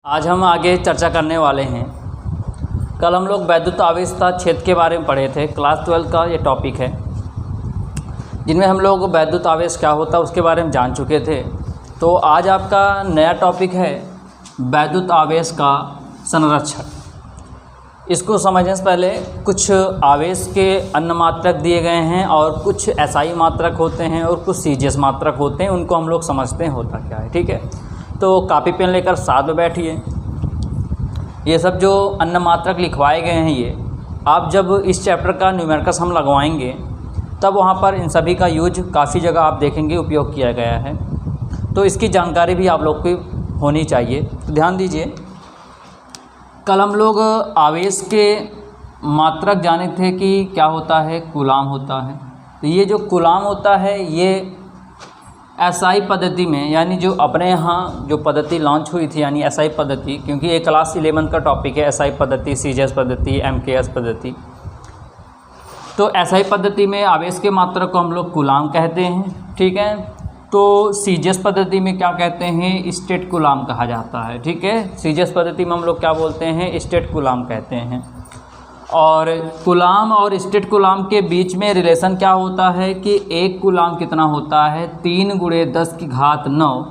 आज हम आगे चर्चा करने वाले हैं। कल हम लोग वैद्युत आवेशता क्षेत्र के बारे में पढ़े थे। क्लास 12 का ये टॉपिक है, जिनमें हम लोग वैद्युत आवेश क्या होता है उसके बारे में जान चुके थे। तो आज आपका नया टॉपिक है वैद्युत आवेश का संरक्षण। इसको समझने से पहले कुछ आवेश के अन्नमात्रक दिए गए हैं और कुछ एसआई मात्रक होते हैं और कुछ सीजीएस मात्रक होते हैं, उनको हम लोग समझते हैं होता क्या है। ठीक है, तो कापी पेन लेकर साथ में बैठिए। ये सब जो अन्नमात्रक लिखवाए गए हैं, ये आप जब इस चैप्टर का न्यूमेरिकल्स हम लगवाएंगे तब वहाँ पर इन सभी का यूज काफ़ी जगह आप देखेंगे उपयोग किया गया है, तो इसकी जानकारी भी आप लोग को होनी चाहिए। तो ध्यान दीजिए, कल हम लोग आवेश के मात्रक जाने थे कि क्या होता है, कूलाम होता है। तो ये जो कूलाम होता है ये एसआई पद्धति में, यानी जो अपने यहाँ जो पद्धति लॉन्च हुई थी, यानी एसआई पद्धति, क्योंकि ये क्लास 11 का टॉपिक है, एसआई पद्धति, सीजीएस पद्धति, एमकेएस पद्धति। तो एसआई पद्धति में आवेश के मात्रक को हम लोग कूलाम कहते हैं। ठीक है, तो सीजीएस पद्धति में क्या कहते हैं, स्टेट कूलाम कहा जाता है। ठीक है, सीजीएस पद्धति में हम लोग क्या बोलते हैं, स्टेट कूलाम कहते हैं। और कूलाम और स्टेट कूलाम के बीच में रिलेशन क्या होता है कि एक कूलाम कितना होता है, 3 × 10⁹,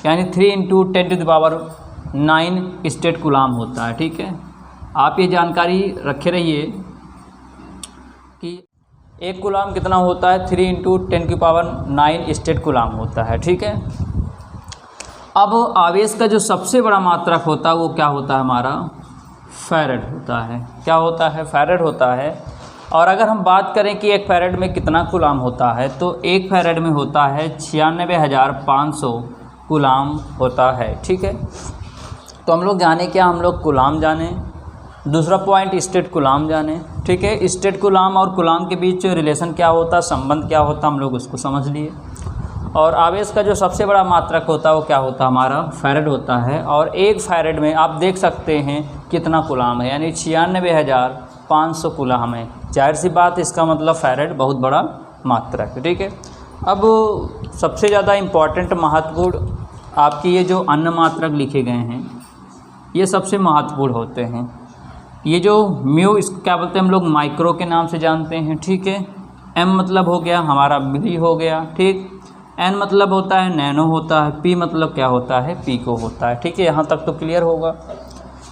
यानी 3 × 10⁹ स्टेट कूलाम होता है। ठीक है, आप ये जानकारी रखे रहिए कि एक कूलाम कितना होता है, 3 × 10⁹ स्टेट कूलाम होता है। ठीक है, अब आवेश का जो सबसे बड़ा मात्रक होता है वो क्या होता है, हमारा फैरेड होता है। क्या होता है, फैरेड होता है। और अगर हम बात करें कि एक फैरेड में कितना कूलाम होता है, तो एक फैरेड में होता है 96,500 कूलाम होता है। ठीक है, तो हम लोग जाने क्या, हम लोग कूलाम जाने। दूसरा पॉइंट, स्टेट कूलाम जाने। ठीक है, स्टेट कूलाम और कूलाम के बीच रिलेशन क्या होता, संबंध क्या होता, हम लोग उसको समझ लिए। और आवेश का जो सबसे बड़ा मात्रक होता है वो क्या होता है, हमारा फैरेड होता है। और एक फैरेड में आप देख सकते हैं कितना कूलाम है, यानी 96,500 कूलाम है। जाहिर सी बात, इसका मतलब फैरेड बहुत बड़ा मात्रक है। ठीक है, अब सबसे ज़्यादा इम्पॉर्टेंट महत्वपूर्ण आपकी ये जो अन्य मात्रक लिखे गए हैं, ये सबसे महत्वपूर्ण होते हैं। ये जो म्यू, इसको क्या बोलते हैं हम लोग, माइक्रो के नाम से जानते हैं। ठीक है, एम मतलब हो गया हमारा मिली हो गया। ठीक, एन मतलब होता है नैनो होता है, पी मतलब क्या होता है, पीको होता है। ठीक है, यहाँ तक तो क्लियर होगा।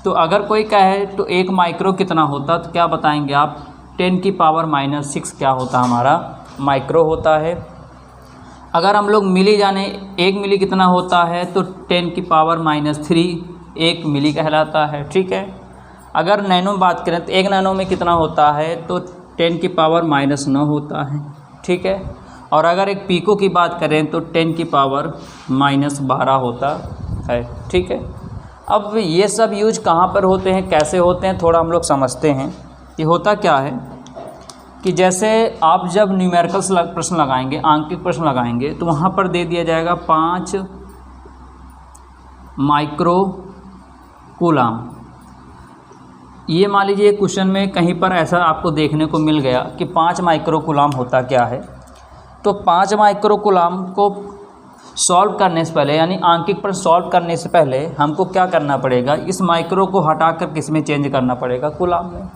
तो अगर कोई कहे तो एक माइक्रो कितना होता, तो क्या बताएंगे आप, 10⁻⁻6 क्या होता है, हमारा माइक्रो होता है। अगर हम लोग मिली जाने, एक मिली कितना होता है, तो 10⁻³ 1 मिली कहलाता है। ठीक है, अगर नैनो बात करें तो एक नैनो में कितना होता है, तो 10⁻⁻9 होता है। ठीक है, और अगर एक पीको की बात करें तो 10⁻12 होता है। ठीक है, अब ये सब यूज कहाँ पर होते हैं, कैसे होते हैं, थोड़ा हम लोग समझते हैं कि होता क्या है। कि जैसे आप जब न्यूमेरिकल्स प्रश्न लगाएंगे, आंकिक प्रश्न लगाएंगे, तो वहाँ पर दे दिया जाएगा 5 माइक्रो कूलाम। ये मान लीजिए क्वेश्चन में कहीं पर ऐसा आपको देखने को मिल गया कि 5 माइक्रो कूलाम होता क्या है। तो 5 माइक्रो कूलाम को सॉल्व करने से पहले, यानी आंकिक पर सॉल्व करने से पहले हमको क्या करना पड़ेगा, इस माइक्रो को हटाकर किस में चेंज करना पड़ेगा, कूलाम में।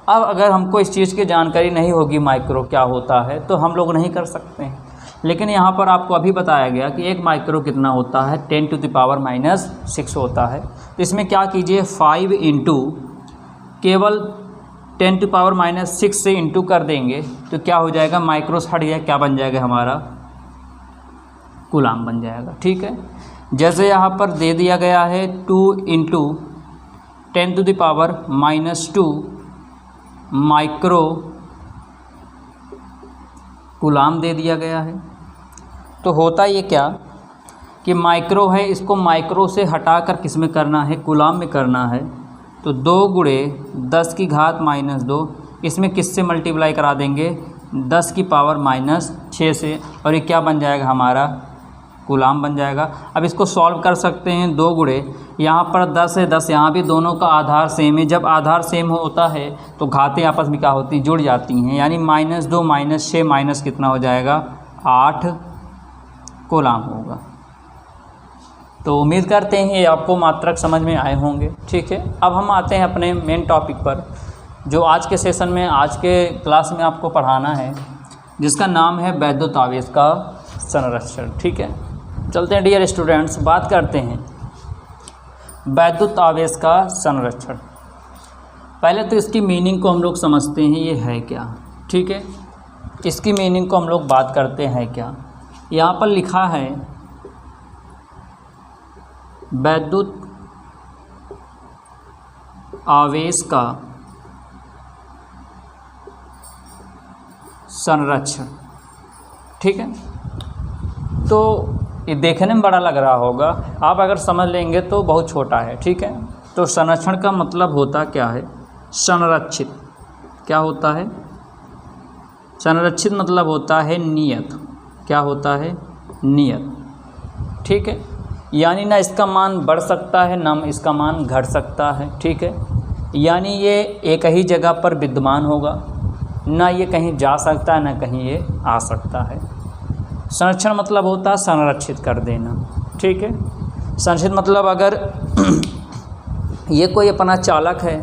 अब अगर हमको इस चीज़ की जानकारी नहीं होगी माइक्रो क्या होता है, तो हम लोग नहीं कर सकते हैं। लेकिन यहाँ पर आपको अभी बताया गया कि एक माइक्रो कितना होता है, 10⁻⁻6 होता है। तो इसमें क्या कीजिए, 5 इंटू केवल 10⁻⁻6 से इंटू कर देंगे तो क्या हो जाएगा, माइक्रोस हट गया, क्या बन जाएगा, हमारा कूलाम बन जाएगा। ठीक है, जैसे यहाँ पर दे दिया गया है 2 इंटू 10⁻⁻2 माइक्रो कूलाम दे दिया गया है। तो होता ये क्या कि माइक्रो है, इसको माइक्रो से हटाकर किस में करना है, कूलाम में करना है। तो 2 × 10⁻⁻2, इसमें किससे मल्टीप्लाई करा देंगे, 10⁻⁻6 से, और ये क्या बन जाएगा, हमारा कूलाम बन जाएगा। अब इसको सॉल्व कर सकते हैं, 2 × यहाँ पर 10 है, 10 यहाँ भी, दोनों का आधार सेम है। जब आधार सेम होता है तो घातें आपस में क्या होती हैं, जुड़ जाती हैं, यानी -2 -6 माइनस कितना हो जाएगा, 8 कूलाम होगा। तो उम्मीद करते हैं ये आपको मात्रक समझ में आए होंगे। ठीक है, अब हम आते हैं अपने मेन टॉपिक पर, जो आज के सेशन में, आज के क्लास में आपको पढ़ाना है, जिसका नाम है वैद्युत आवेश का संरक्षण। ठीक है, चलते हैं डियर स्टूडेंट्स, बात करते हैं वैद्युत आवेश का संरक्षण। पहले तो इसकी मीनिंग को हम लोग समझते हैं, ये है क्या। ठीक है, इसकी मीनिंग को हम लोग बात करते हैं क्या। यहाँ पर लिखा है वैद्युत आवेश का संरक्षण। ठीक है, तो ये देखने में बड़ा लग रहा होगा, आप अगर समझ लेंगे तो बहुत छोटा है। ठीक है, तो संरक्षण का मतलब होता क्या है, संरक्षित। क्या होता है संरक्षित? मतलब होता है नियत। क्या होता है? नियत। ठीक है, यानी ना इसका मान बढ़ सकता है ना इसका मान घट सकता है। ठीक है, यानी ये एक ही जगह पर विद्यमान होगा, ना ये कहीं जा सकता है ना कहीं ये आ सकता है। संरक्षण मतलब होता है संरक्षित कर देना। ठीक है, संरक्षित मतलब अगर ये कोई अपना चालक है,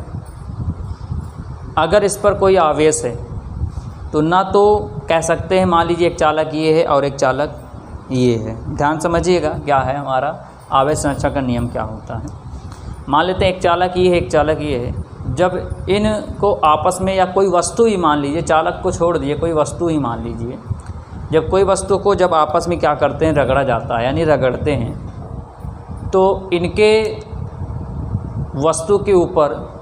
अगर इस पर कोई आवेश है तो ना तो कह सकते हैं मान लीजिए एक चालक ये है और एक चालक ये है। ध्यान समझिएगा क्या है हमारा आवेश संरक्षण का नियम क्या होता है। मान लेते हैं एक चालक ये है एक चालक ये है, जब इनको आपस में, या कोई वस्तु ही मान लीजिए, चालक को छोड़ दिए, कोई वस्तु ही मान लीजिए, जब कोई वस्तु को जब आपस में क्या करते हैं, रगड़ा जाता है, यानी रगड़ते हैं, तो इनके वस्तु के ऊपर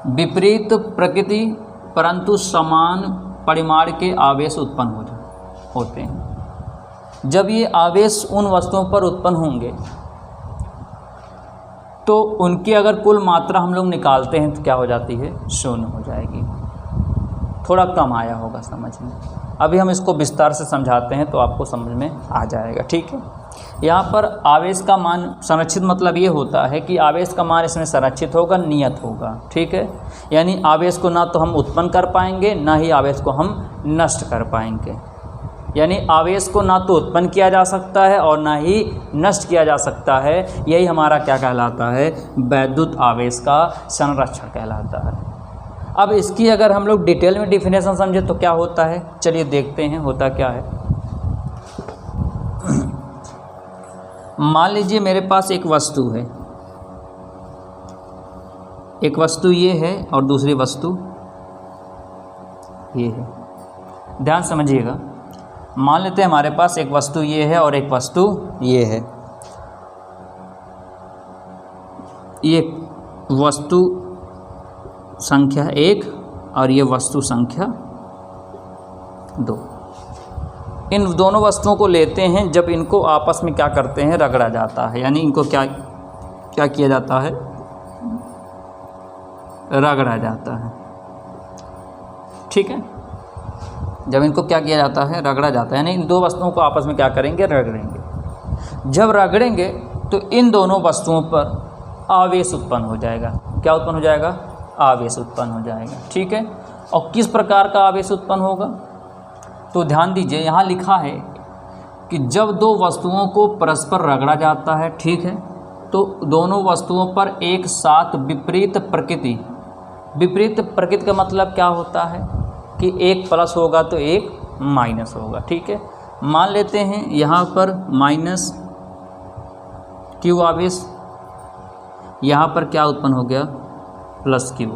विपरीत प्रकृति परंतु समान परिमाण के आवेश उत्पन्न होते हैं। जब ये आवेश उन वस्तुओं पर उत्पन्न होंगे तो उनकी अगर कुल मात्रा हम लोग निकालते हैं तो क्या हो जाती है, शून्य हो जाएगी। थोड़ा कम आया होगा समझ में, अभी हम इसको विस्तार से समझाते हैं तो आपको समझ में आ जाएगा। ठीक है, यहाँ पर आवेश का मान संरक्षित मतलब ये होता है कि आवेश का मान इसमें संरक्षित होगा, नियत होगा। ठीक है, यानी आवेश को ना तो हम उत्पन्न कर पाएंगे ना ही आवेश को हम नष्ट कर पाएंगे। यानी आवेश को ना तो उत्पन्न किया जा सकता है और ना ही नष्ट किया जा सकता है। यही हमारा क्या कहलाता है, वैद्युत आवेश का संरक्षण कहलाता है। अब इसकी अगर हम लोग डिटेल में डिफिनेशन समझे तो क्या होता है, चलिए देखते हैं होता क्या है। मान लीजिए मेरे पास एक वस्तु है, एक वस्तु ये है और दूसरी वस्तु ये है। ध्यान समझिएगा, मान लेते हैं हमारे पास एक वस्तु ये है और एक वस्तु ये है। ये वस्तु संख्या 1 और ये वस्तु संख्या 2। इन दोनों वस्तुओं को लेते हैं, जब इनको आपस में क्या करते हैं, रगड़ा जाता है, यानी इनको क्या किया जाता है, रगड़ा जाता है। ठीक है, जब इनको क्या किया जाता है, रगड़ा जाता है, यानी इन दो वस्तुओं को आपस में क्या करेंगे, रगड़ेंगे। जब रगड़ेंगे तो इन दोनों वस्तुओं पर आवेश उत्पन्न हो जाएगा। क्या उत्पन्न हो जाएगा, आवेश उत्पन्न हो जाएगा। ठीक है, और किस प्रकार का आवेश उत्पन्न होगा, तो ध्यान दीजिए, यहाँ लिखा है कि जब दो वस्तुओं को परस्पर रगड़ा जाता है, ठीक है, तो दोनों वस्तुओं पर एक साथ विपरीत प्रकृति, विपरीत प्रकृति का मतलब क्या होता है कि एक प्लस होगा तो एक माइनस होगा। ठीक है, मान लेते हैं यहाँ पर माइनस क्यू आवेश, यहाँ पर क्या उत्पन्न हो गया, प्लस क्यू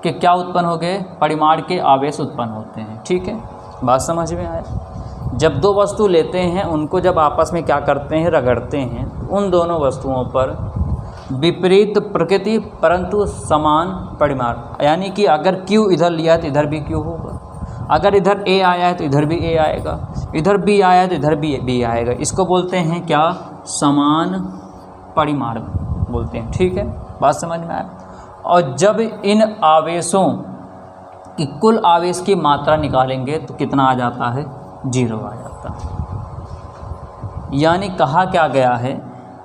के क्या उत्पन्न हो गए, परिमाण के आवेश उत्पन्न होते हैं। ठीक है, बात समझ में आया। जब दो वस्तु लेते हैं, उनको जब आपस में क्या करते हैं, रगड़ते हैं, उन दोनों वस्तुओं पर विपरीत प्रकृति परंतु समान परिमाण, यानी कि अगर Q इधर लिया है तो इधर भी Q होगा, अगर इधर A आया है तो इधर भी A आएगा, इधर B आया है तो इधर भी B आएगा। इसको बोलते हैं क्या, समान परिमाण बोलते हैं। ठीक है, बात समझ में आया। और जब इन आवेशों की कुल आवेश की मात्रा निकालेंगे तो कितना आ जाता है, 0 आ जाता है। यानी कहा क्या गया है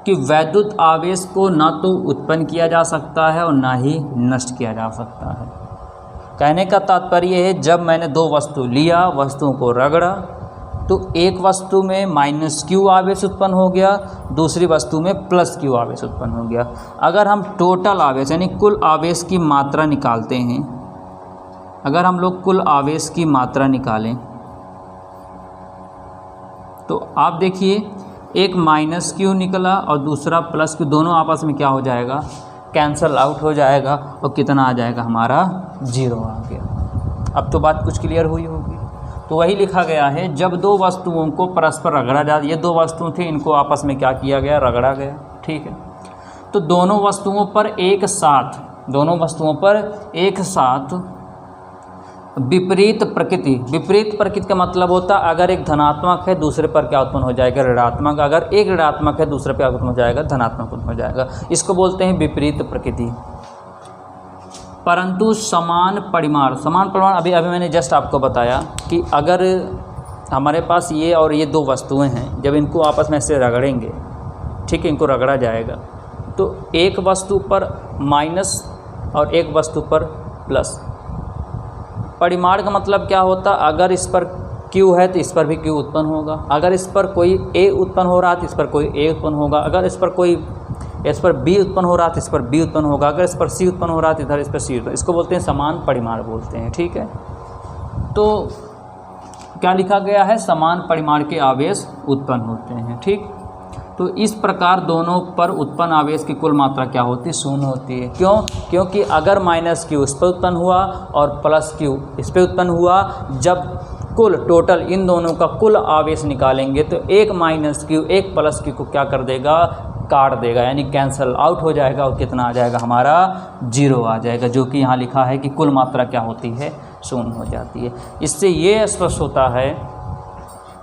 कि वैद्युत आवेश को ना तो उत्पन्न किया जा सकता है और ना ही नष्ट किया जा सकता है। कहने का तात्पर्य है, जब मैंने दो वस्तु लिया, वस्तुओं को रगड़ा, तो एक वस्तु में माइनस क्यू आवेश उत्पन्न हो गया, दूसरी वस्तु में प्लस क्यू आवेश उत्पन्न हो गया। अगर हम टोटल आवेश यानी कुल आवेश की मात्रा निकालते हैं, अगर हम लोग कुल आवेश की मात्रा निकालें तो आप देखिए एक माइनस क्यू निकला और दूसरा प्लस क्यू, दोनों आपस में क्या हो जाएगा, कैंसल आउट हो जाएगा और कितना आ जाएगा हमारा 0 आ गया। अब तो बात कुछ क्लियर हुई होगी। तो वही लिखा गया है, जब दो वस्तुओं को परस्पर रगड़ा जाए, ये दो वस्तु थे, इनको आपस में क्या किया गया, रगड़ा गया। ठीक है, तो दोनों वस्तुओं पर एक साथ विपरीत प्रकृति का मतलब होता है अगर एक धनात्मक है दूसरे पर क्या उत्पन्न हो जाएगा, ऋणात्मक। अगर एक ऋणात्मक है दूसरे पर क्या उत्पन्न हो जाएगा, धनात्मक उत्पन्न हो जाएगा। इसको बोलते हैं विपरीत प्रकृति। परंतु समान परिमाण अभी मैंने जस्ट आपको बताया कि अगर हमारे पास ये और ये दो वस्तुएं हैं, जब इनको आपस में ऐसे रगड़ेंगे, ठीक है, इनको रगड़ा जाएगा, तो एक वस्तु पर माइनस और एक वस्तु पर प्लस। परिमाण का मतलब क्या होता, अगर इस पर Q है तो इस पर भी Q उत्पन्न होगा, अगर इस पर कोई A उत्पन्न हो रहा है तो इस पर कोई A उत्पन्न होगा, अगर इस पर B उत्पन्न हो रहा है तो इस पर B उत्पन्न होगा, अगर इस पर C उत्पन्न हो रहा है तो इधर इस पर C उत्पन्न। इसको बोलते हैं समान परिमाण बोलते हैं। ठीक है, तो क्या लिखा गया है, समान परिमाण के आवेश उत्पन्न होते हैं। ठीक, तो इस प्रकार दोनों पर उत्पन्न आवेश की कुल मात्रा क्या होती है, शून्य होती है। क्यों? क्योंकि अगर माइनस क्यू इस पर उत्पन्न हुआ और प्लस क्यू इस पर उत्पन्न हुआ, जब कुल टोटल इन दोनों का कुल आवेश निकालेंगे तो एक माइनस क्यू एक प्लस क्यू को क्या कर देगा, काट देगा, यानी कैंसल आउट हो जाएगा और कितना आ जाएगा हमारा 0 आ जाएगा, जो कि यहाँ लिखा है कि कुल मात्रा क्या होती है, शून्य हो जाती है। इससे ये स्पष्ट होता है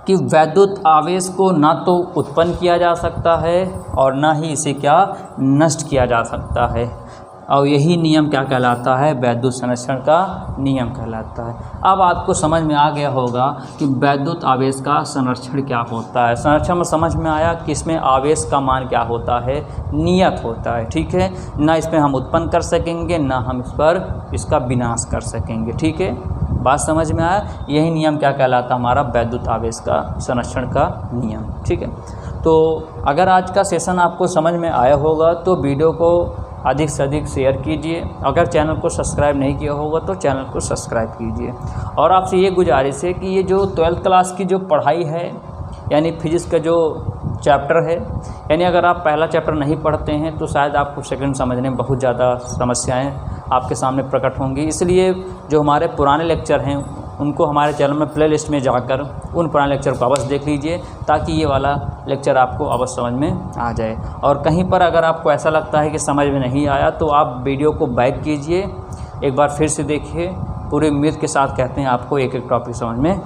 कि वैद्युत आवेश को ना तो उत्पन्न किया जा सकता है और ना ही इसे क्या नष्ट किया जा सकता है, और यही नियम क्या कहलाता है, वैद्युत संरक्षण का नियम कहलाता है। अब आपको समझ में आ गया होगा कि वैद्युत आवेश का संरक्षण क्या होता है। संरक्षण में समझ में आया कि इसमें आवेश का मान क्या होता है, नियत होता है। ठीक है, ना इसमें हम उत्पन्न कर सकेंगे ना हम इस पर इसका विनाश कर सकेंगे। ठीक है, बात समझ में आया। यही नियम क्या कहलाता है, हमारा वैद्युत आवेश का संरक्षण का नियम। ठीक है, तो अगर आज का सेशन आपको समझ में आया होगा तो वीडियो को अधिक से अधिक शेयर कीजिए। अगर चैनल को सब्सक्राइब नहीं किया होगा तो चैनल को सब्सक्राइब कीजिए। और आपसे ये गुजारिश है कि ये जो 12th क्लास की जो पढ़ाई है, यानी फिजिक्स का जो चैप्टर है, यानी अगर आप पहला चैप्टर नहीं पढ़ते हैं तो शायद आपको सेकंड समझने में बहुत ज़्यादा समस्याएं आपके सामने प्रकट होंगी। इसलिए जो हमारे पुराने लेक्चर हैं उनको हमारे चैनल में प्लेलिस्ट में जाकर उन पुराने लेक्चर को अवश्य देख लीजिए, ताकि ये वाला लेक्चर आपको अवश्य समझ में आ जाए। और कहीं पर अगर आपको ऐसा लगता है कि समझ में नहीं आया तो आप वीडियो को बैक कीजिए, एक बार फिर से देखिए। पूरी उम्मीद के साथ कहते हैं आपको एक एक टॉपिक समझ में